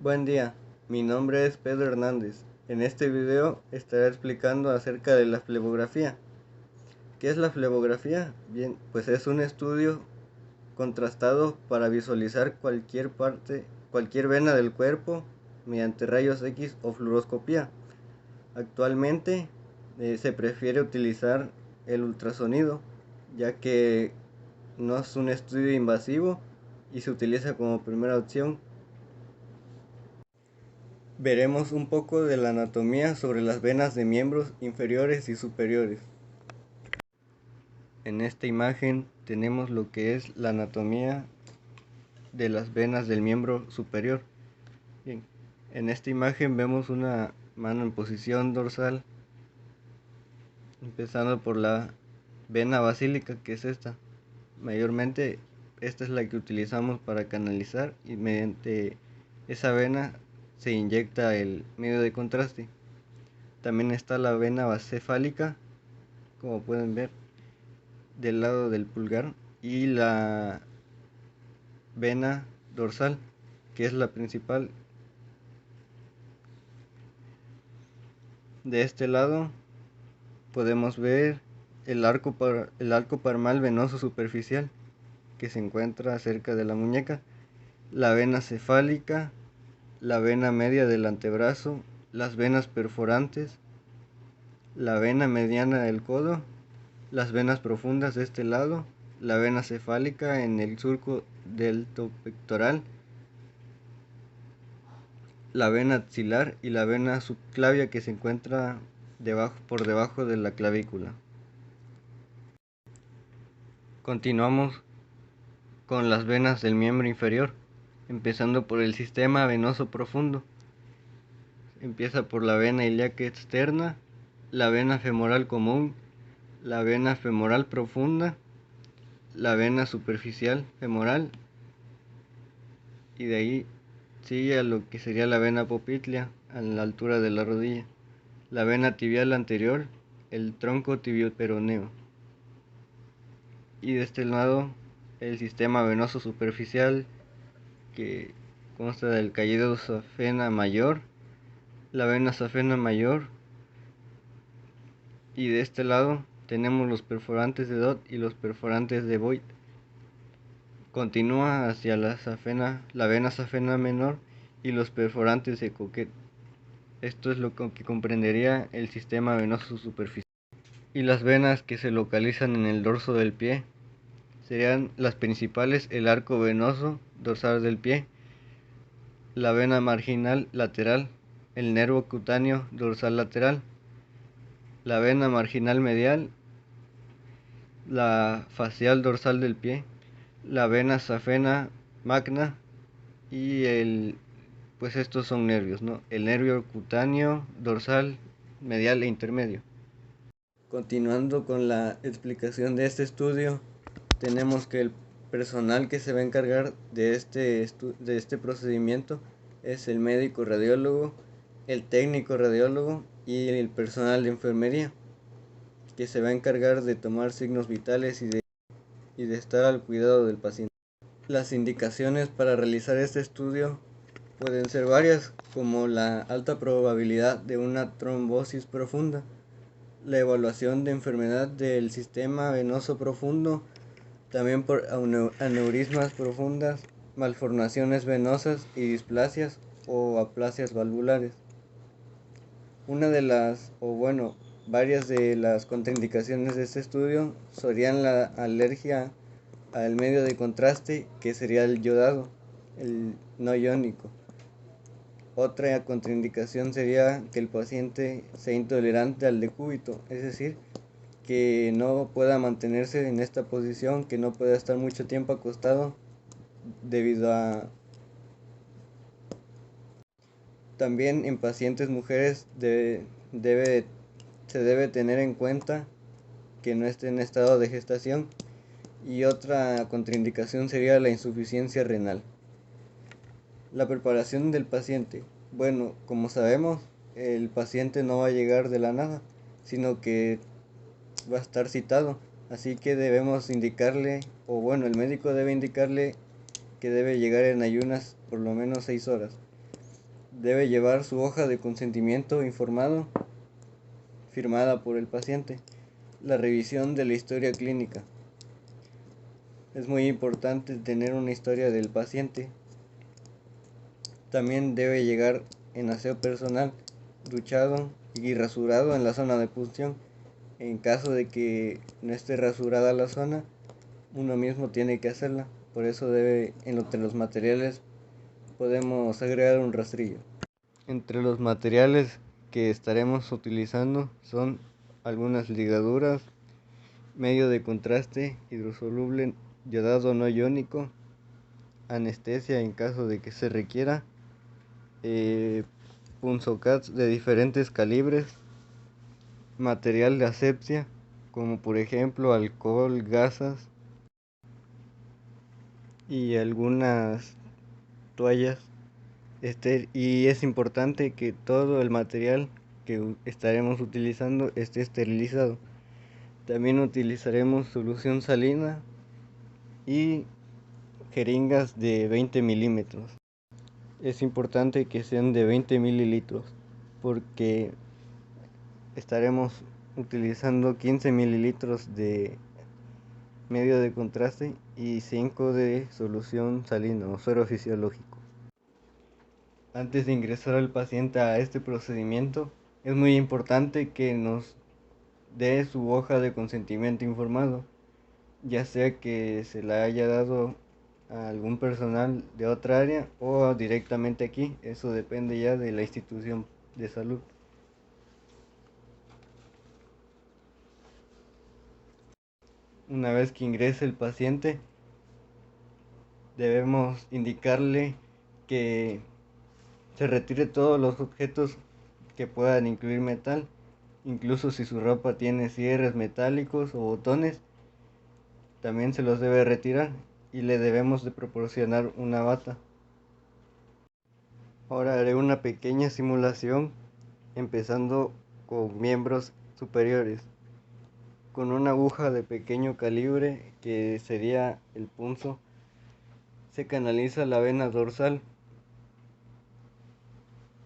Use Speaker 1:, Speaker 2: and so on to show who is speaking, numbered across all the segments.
Speaker 1: Buen día, mi nombre es Pedro Hernández. En este video estaré explicando acerca de la flebografía. ¿Qué es la flebografía? Bien, pues es un estudio contrastado para visualizar cualquier vena del cuerpo mediante rayos X o fluoroscopía. Actualmente se prefiere utilizar el ultrasonido, ya que no es un estudio invasivo y se utiliza como primera opción. Veremos un poco de la anatomía sobre las venas de miembros inferiores y superiores. En esta imagen tenemos lo que es la anatomía de las venas del miembro superior. Bien, en esta imagen vemos una mano en posición dorsal, empezando por la vena basílica, que es esta. Mayormente esta es la que utilizamos para canalizar y mediante esa vena se inyecta el medio de contraste. También está la vena basecefálica, como pueden ver, del lado del pulgar, y la vena dorsal, que es la principal. De este lado podemos ver el arco palmar venoso superficial, que se encuentra cerca de la muñeca, la vena cefálica, la vena media del antebrazo, las venas perforantes, la vena mediana del codo, las venas profundas de este lado, la vena cefálica en el surco deltopectoral, la vena axilar y la vena subclavia, que se encuentra por debajo de la clavícula. Continuamos con las venas del miembro inferior, empezando por el sistema venoso profundo. Empieza por la vena ilíaca externa, la vena femoral común, la vena femoral profunda, la vena superficial femoral, y de ahí sigue a lo que sería la vena popltea a la altura de la rodilla, la vena tibial anterior, el tronco tibioperoneo, y de este lado el sistema venoso superficial, que consta del calledo safena mayor, la vena safena mayor, y de este lado tenemos los perforantes de Dot y los perforantes de Voigt. Continúa hacia la vena safena menor y los perforantes de Coquet. Esto es lo que comprendería el sistema venoso superficial. Y las venas que se localizan en el dorso del pie serían las principales: el arco venoso dorsal del pie, la vena marginal lateral, el nervio cutáneo dorsal lateral, la vena marginal medial, la facial dorsal del pie, la vena safena magna y pues estos son nervios, ¿no? El nervio cutáneo dorsal medial e intermedio. Continuando con la explicación de este estudio, tenemos que el personal que se va a encargar de este procedimiento es el médico radiólogo, el técnico radiólogo y el personal de enfermería, que se va a encargar de tomar signos vitales y de estar al cuidado del paciente. Las indicaciones para realizar este estudio pueden ser varias, como la alta probabilidad de una trombosis profunda, la evaluación de enfermedad del sistema venoso profundo, también por aneurismas profundas, malformaciones venosas y displasias o aplasias valvulares. Varias de las contraindicaciones de este estudio serían la alergia al medio de contraste, que sería el yodado, el no iónico. Otra contraindicación sería que el paciente sea intolerante al decúbito, es decir, que no pueda mantenerse en esta posición, que no pueda estar mucho tiempo acostado debido a... También en pacientes mujeres se debe tener en cuenta que no esté en estado de gestación. Y otra contraindicación sería la insuficiencia renal. La preparación del paciente. Bueno, como sabemos, el paciente no va a llegar de la nada, sino que va a estar citado. Así que debemos indicarle, el médico debe indicarle que debe llegar en ayunas por lo menos 6 horas. Debe llevar su hoja de consentimiento informado, firmada por el paciente. La revisión de la historia clínica. Es muy importante tener una historia del paciente. También debe llegar en aseo personal, duchado y rasurado en la zona de punción. En caso de que no esté rasurada la zona, uno mismo tiene que hacerla. Por eso entre los materiales podemos agregar un rastrillo. Entre los materiales que estaremos utilizando son algunas ligaduras, medio de contraste, hidrosoluble, yodado no iónico, anestesia en caso de que se requiera, punzocats de diferentes calibres, material de asepsia, como por ejemplo alcohol, gasas y algunas toallas. Y es importante que todo el material que estaremos utilizando esté esterilizado. También utilizaremos solución salina y jeringas de 20 milímetros. Es importante que sean de 20 mililitros porque estaremos utilizando 15 mililitros de medio de contraste y 5 de solución salina o suero fisiológico. Antes de ingresar al paciente a este procedimiento, es muy importante que nos dé su hoja de consentimiento informado, ya sea que se la haya dado a algún personal de otra área o directamente aquí. Eso depende ya de la institución de salud. Una vez que ingrese el paciente, debemos indicarle que se retire todos los objetos que puedan incluir metal, incluso si su ropa tiene cierres metálicos o botones, también se los debe retirar y le debemos de proporcionar una bata. Ahora haré una pequeña simulación empezando con miembros superiores. Con una aguja de pequeño calibre, que sería el punzo, se canaliza la vena dorsal.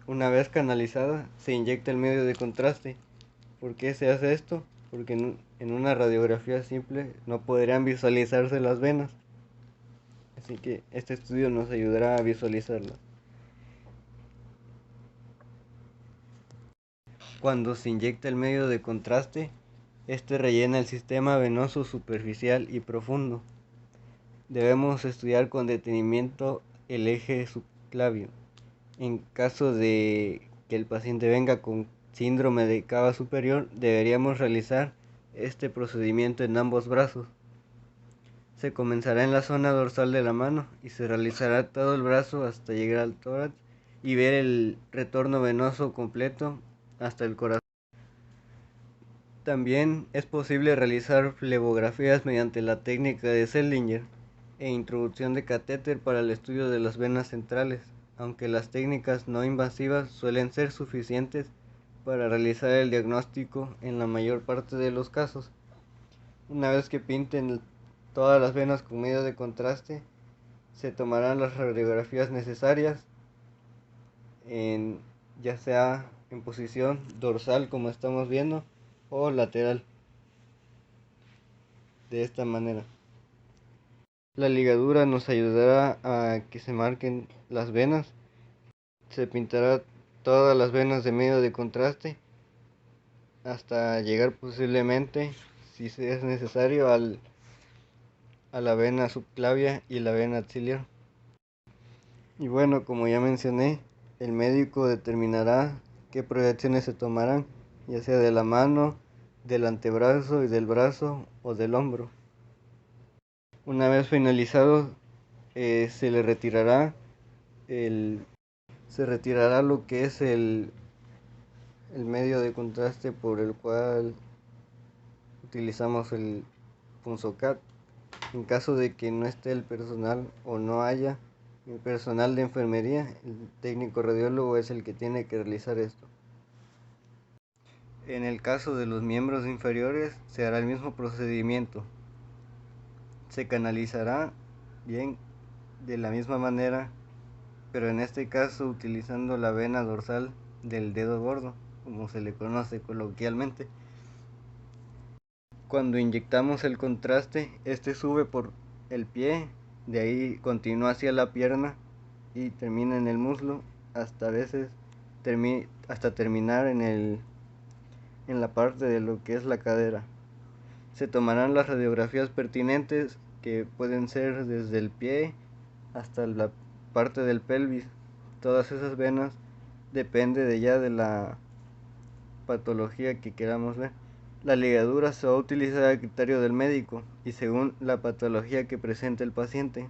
Speaker 1: Una vez canalizada, se inyecta el medio de contraste. ¿Por qué se hace esto? Porque en una radiografía simple no podrían visualizarse las venas. Así que este estudio nos ayudará a visualizarlas. Cuando se inyecta el medio de contraste, este rellena el sistema venoso superficial y profundo. Debemos estudiar con detenimiento el eje subclavio. En caso de que el paciente venga con síndrome de cava superior, deberíamos realizar este procedimiento en ambos brazos. Se comenzará en la zona dorsal de la mano y se realizará todo el brazo hasta llegar al tórax y ver el retorno venoso completo hasta el corazón. También es posible realizar flebografías mediante la técnica de Seldinger e introducción de catéter para el estudio de las venas centrales, aunque las técnicas no invasivas suelen ser suficientes para realizar el diagnóstico en la mayor parte de los casos. Una vez que pinten todas las venas con medio de contraste, se tomarán las radiografías necesarias, ya sea en posición dorsal como estamos viendo o lateral, de esta manera. La ligadura nos ayudará a que se marquen las venas. Se pintará todas las venas de medio de contraste hasta llegar posiblemente, si es necesario, a la vena subclavia y la vena axilar. Y bueno, como ya mencioné, el médico determinará qué proyecciones se tomarán, ya sea de la mano, del antebrazo y del brazo o del hombro. Una vez finalizado, se le retirará lo que es el medio de contraste por el cual utilizamos el punzocat. En caso de que no esté el personal o no haya el personal de enfermería, el técnico radiólogo es el que tiene que realizar esto. En el caso de los miembros inferiores se hará el mismo procedimiento. Se canalizará bien de la misma manera, pero en este caso utilizando la vena dorsal del dedo gordo, como se le conoce coloquialmente. Cuando inyectamos el contraste, este sube por el pie, de ahí continúa hacia la pierna y termina en el muslo, hasta a veces hasta terminar en la parte de lo que es la cadera. Se tomarán las radiografías pertinentes, que pueden ser desde el pie hasta la parte del pelvis. Todas esas venas depende de la patología que queramos ver. La ligadura se va a utilizar a criterio del médico y según la patología que presente el paciente.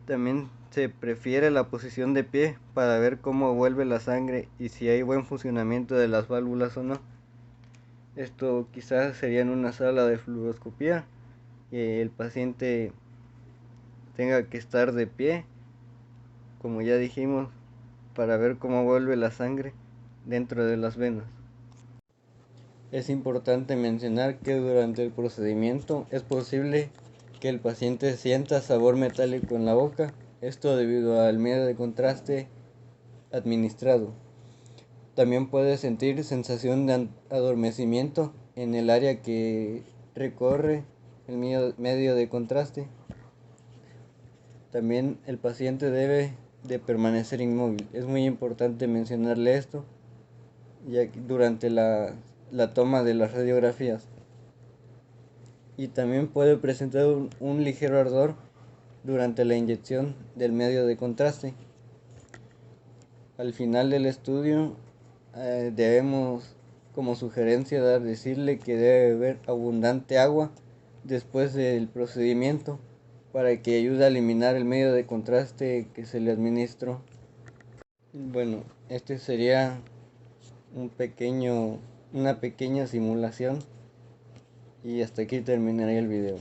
Speaker 1: También se prefiere la posición de pie para ver cómo vuelve la sangre y si hay buen funcionamiento de las válvulas o no. Esto quizás sería en una sala de fluoroscopía y el paciente tenga que estar de pie, como ya dijimos, para ver cómo vuelve la sangre dentro de las venas. Es importante mencionar que durante el procedimiento es posible que el paciente sienta sabor metálico en la boca, esto debido al medio de contraste administrado. También puede sentir sensación de adormecimiento en el área que recorre el medio de contraste. También el paciente debe de permanecer inmóvil. Es muy importante mencionarle esto ya que durante la toma de las radiografías. Y también puede presentar un ligero ardor durante la inyección del medio de contraste. Al final del estudio debemos como sugerencia decirle que debe beber abundante agua después del procedimiento para que ayude a eliminar el medio de contraste que se le administró. Bueno, este sería una pequeña simulación y hasta aquí terminaría el video.